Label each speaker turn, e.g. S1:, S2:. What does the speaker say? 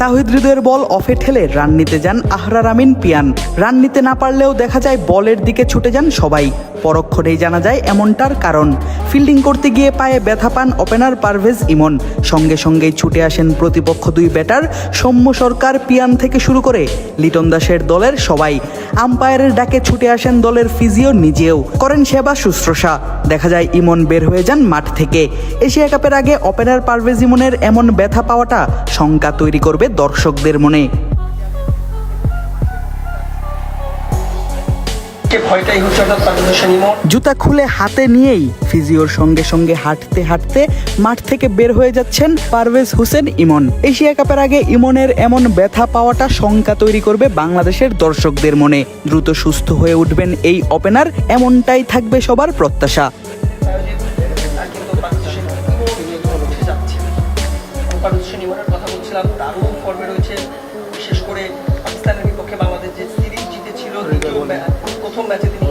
S1: তাহিদ হৃদয়ের বল অফে ঠেলে রান নিতে যান আহরার আমিন পিয়ান। রান নিতে না পারলেও দেখা যায় বলের দিকে ছুটে যান সবাই। পরক্ষণেই জানা যায় এমনটার কারণ। ফিল্ডিং করতে গিয়ে পায়ে ব্যথা পান ওপেনার পারভেজ ইমন। সঙ্গে সঙ্গেই ছুটে আসেন প্রতিপক্ষ দুই ব্যাটার সৌম্য সরকার, পিয়ান থেকে শুরু করে লিটন দাসের দলের সবাই। আম্পায়ারের ডাকে ছুটে আসেন দলের ফিজিও নিজেও, করেন সেবা শুশ্রূষা। দেখা যায় ইমন বের হয়ে যান মাঠ থেকে। এশিয়া কাপের আগে ওপেনার পারভেজ ইমনের এমন ব্যথা পাওয়াটা শঙ্কা তৈরি করবে দর্শকদের মনে। জুতা খুলে হাতে নিয়েই ফিজিওর সঙ্গে সঙ্গে হাঁটতে হাঁটতে মাঠ থেকে বের হয়ে যাচ্ছেন পারভেজ হোসেন ইমন। এশিয়া কাপের আগে ইমনের এমন ব্যথা পাওয়াটা শঙ্কা তৈরি করবে বাংলাদেশের দর্শকদের মনে। দ্রুত সুস্থ হয়ে উঠবেন এই ওপেনার, এমনটাই থাকবে সবার প্রত্যাশা।
S2: দারুণ ফর্মে রয়েছে, বিশেষ করে পাকিস্তানের বিপক্ষে বাংলাদেশ যে সিরিজ জিতেছিল প্রথম ম্যাচে তিনি